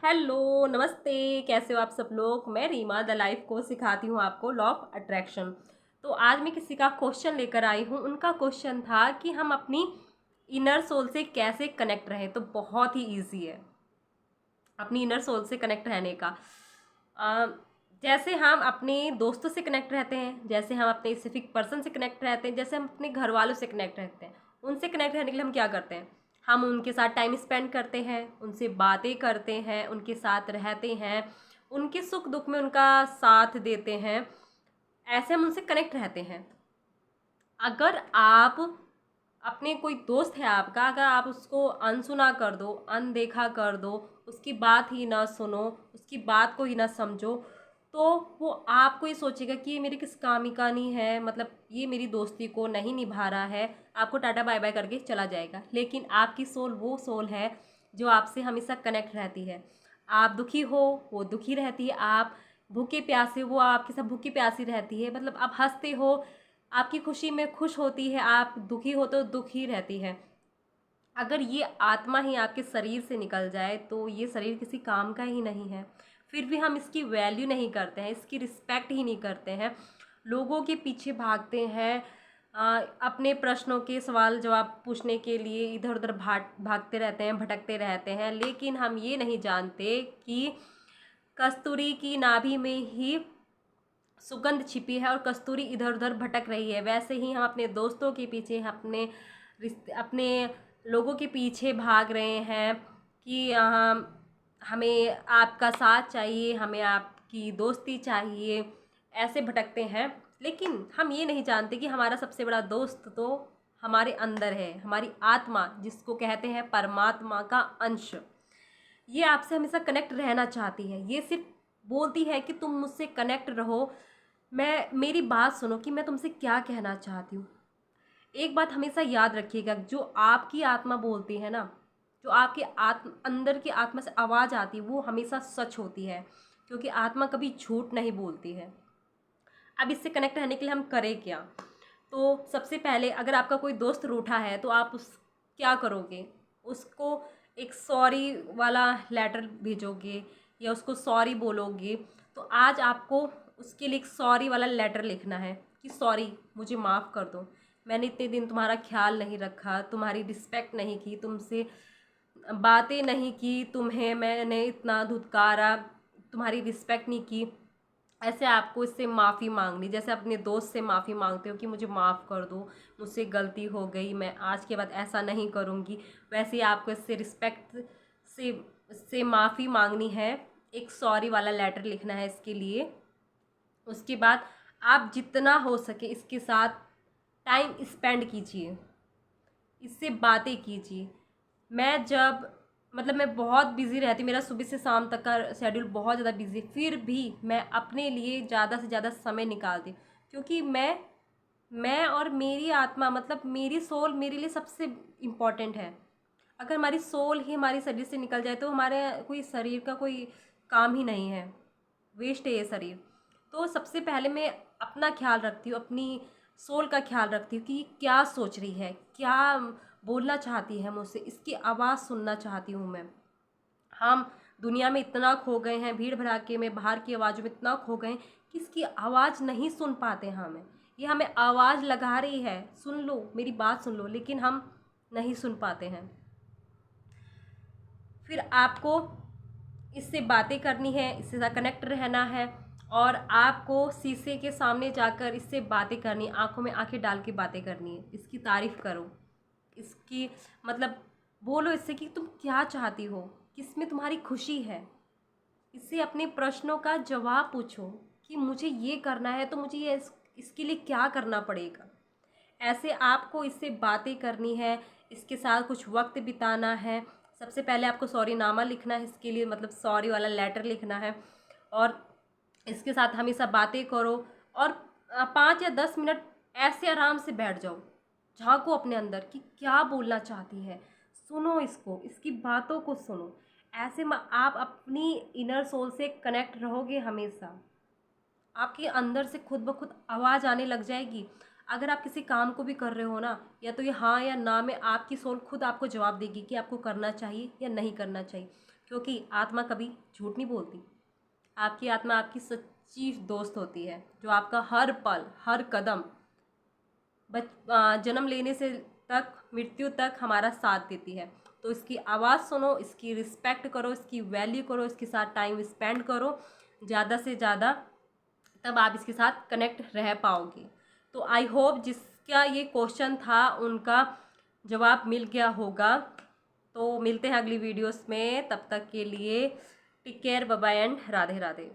Hello, नमस्ते। कैसे हो आप सब लोग? मैं रीमा द लाइफ को सिखाती हूँ आपको लॉ ऑफ अट्रैक्शन। तो आज मैं किसी का क्वेश्चन लेकर आई हूँ। उनका क्वेश्चन था कि हम अपनी इनर सोल से कैसे कनेक्ट रहें। तो बहुत ही इजी है अपनी इनर सोल से कनेक्ट रहने का। अ, जैसे हम अपने दोस्तों से कनेक्ट रहते हैं, जैसे हम अपने स्पेसिफिक पर्सन से कनेक्ट रहते हैं, जैसे हम अपने घर वालों से कनेक्ट रहते हैं, उनसे कनेक्ट रहने के लिए हम क्या करते हैं? हम उनके साथ टाइम स्पेंड करते हैं, उनसे बातें करते हैं, उनके साथ रहते हैं, उनके सुख दुख में उनका साथ देते हैं। ऐसे हम उनसे कनेक्ट रहते हैं। अगर आप अपने कोई दोस्त है आपका, अगर आप उसको अनसुना कर दो, अनदेखा कर दो, उसकी बात ही ना सुनो, उसकी बात को ही ना समझो, तो वो आपको ये सोचेगा कि ये मेरे किस काम का नहीं है, मतलब ये मेरी दोस्ती को नहीं निभा रहा है, आपको टाटा बाय बाय करके चला जाएगा। लेकिन आपकी सोल वो सोल है जो आपसे हमेशा कनेक्ट रहती है। आप दुखी हो, वो दुखी रहती है। आप भूखे प्यासे, वो आपके साथ भूखी प्यासी रहती है। मतलब आप हंसते हो, आपकी खुशी में खुश होती है, आप दुखी हो तो दुखी रहती है। अगर ये आत्मा ही आपके शरीर से निकल जाए तो ये शरीर किसी काम का ही नहीं है। फिर भी हम इसकी वैल्यू नहीं करते हैं, इसकी रिस्पेक्ट ही नहीं करते हैं, लोगों के पीछे भागते हैं। अपने प्रश्नों के सवाल जवाब पूछने के लिए इधर उधर भागते रहते हैं, भटकते रहते हैं। लेकिन हम ये नहीं जानते कि कस्तूरी की नाभि में ही सुगंध छिपी है और कस्तूरी इधर उधर भटक रही है। वैसे ही हम अपने दोस्तों के पीछे, अपने रिश्ते, अपने लोगों के पीछे भाग रहे हैं कि हमें आपका साथ चाहिए, हमें आपकी दोस्ती चाहिए। ऐसे भटकते हैं। लेकिन हम ये नहीं जानते कि हमारा सबसे बड़ा दोस्त तो हमारे अंदर है, हमारी आत्मा, जिसको कहते हैं परमात्मा का अंश। ये आपसे हमेशा कनेक्ट रहना चाहती है। ये सिर्फ बोलती है कि तुम मुझसे कनेक्ट रहो, मैं मेरी बात सुनो कि मैं तुमसे क्या कहना चाहती हूँ। एक बात हमेशा याद रखिएगा, जो आपकी आत्मा बोलती है ना, जो आपके आत्म अंदर की आत्मा से आवाज़ आती है, वो हमेशा सच होती है। क्योंकि आत्मा कभी झूठ नहीं बोलती है। अब इससे कनेक्ट रहने के लिए हम करें क्या? तो सबसे पहले, अगर आपका कोई दोस्त रूठा है तो आप उस क्या करोगे? उसको एक सॉरी वाला लेटर भेजोगे या उसको सॉरी बोलोगे? तो आज आपको उसके लिए एक सॉरी वाला लेटर लिखना है कि सॉरी, मुझे माफ़ कर दो, मैंने इतने दिन तुम्हारा ख्याल नहीं रखा, तुम्हारी रिस्पेक्ट नहीं की, तुमसे बातें नहीं की, तुम्हें मैंने इतना धुतकारा, तुम्हारी रिस्पेक्ट नहीं की। ऐसे आपको इससे माफ़ी मांगनी, जैसे अपने दोस्त से माफ़ी मांगते हो कि मुझे माफ़ कर दो, मुझसे गलती हो गई, मैं आज के बाद ऐसा नहीं करूँगी। वैसे ही आपको इससे रिस्पेक्ट से माफ़ी मांगनी है। एक सॉरी वाला लेटर लिखना है इसके लिए। उसके बाद आप जितना हो सके इसके साथ टाइम स्पेंड कीजिए, इससे बातें कीजिए। मैं जब मतलब मैं बहुत बिज़ी रहती, मेरा सुबह से शाम तक का शेड्यूल बहुत ज़्यादा बिज़ी, फिर भी मैं अपने लिए ज़्यादा से ज़्यादा समय निकालती हूँ। क्योंकि मैं और मेरी आत्मा, मतलब मेरी सोल मेरे लिए सबसे इम्पॉर्टेंट है। अगर हमारी सोल ही हमारी शरीर से निकल जाए तो हमारे कोई शरीर का कोई काम ही नहीं है, वेस्ट है ये शरीर। तो सबसे पहले मैं अपना ख्याल रखती हूँ, अपनी सोल का ख्याल रखती हूँ कि क्या सोच रही है, क्या बोलना चाहती है मुझसे, इसकी आवाज़ सुनना चाहती हूँ मैं। हम दुनिया में इतना खो गए हैं, भीड़ भड़ाके में, बाहर की आवाज़ों में इतना खो गए हैं कि इसकी आवाज़ नहीं सुन पाते हैं हमें। ये हमें आवाज़ लगा रही है, सुन लो मेरी बात सुन लो, लेकिन हम नहीं सुन पाते हैं। फिर आपको इससे बातें करनी है, इससे साथ कनेक्ट रहना है। और आपको शीशे के सामने जाकर इससे बातें करनी, आंखों में आंखें डाल के बातें करनी है। इसकी तारीफ़ करो, इसकी मतलब बोलो इससे कि तुम क्या चाहती हो, किसमें तुम्हारी खुशी है। इससे अपने प्रश्नों का जवाब पूछो कि मुझे ये करना है तो मुझे ये इसके लिए क्या करना पड़ेगा। ऐसे आपको इससे बातें करनी है, इसके साथ कुछ वक्त बिताना है। सबसे पहले आपको सॉरी नामा लिखना है इसके लिए, मतलब सॉरी वाला लेटर लिखना है। और इसके साथ हमेशा बातें करो। और 5 या 10 मिनट ऐसे आराम से बैठ जाओ, झांको अपने अंदर कि क्या बोलना चाहती है, सुनो इसको, इसकी बातों को सुनो। ऐसे में आप अपनी इनर सोल से कनेक्ट रहोगे हमेशा। आपके अंदर से खुद ब खुद आवाज़ आने लग जाएगी। अगर आप किसी काम को भी कर रहे हो ना, या तो ये हाँ या ना में आपकी सोल खुद आपको जवाब देगी कि आपको करना चाहिए या नहीं करना चाहिए। क्योंकि आत्मा कभी झूठ नहीं बोलती। आपकी आत्मा आपकी सच्ची दोस्त होती है, जो आपका हर पल हर कदम जन्म लेने से तक मृत्यु तक हमारा साथ देती है। तो इसकी आवाज़ सुनो, इसकी रिस्पेक्ट करो, इसकी वैल्यू करो, इसके साथ टाइम स्पेंड करो ज़्यादा से ज़्यादा, तब आप इसके साथ कनेक्ट रह पाओगे। तो आई होप जिसका ये क्वेश्चन था उनका जवाब मिल गया होगा। तो मिलते हैं अगली वीडियोस में, तब तक के लिए take care, bye bye and Radhe Radhe.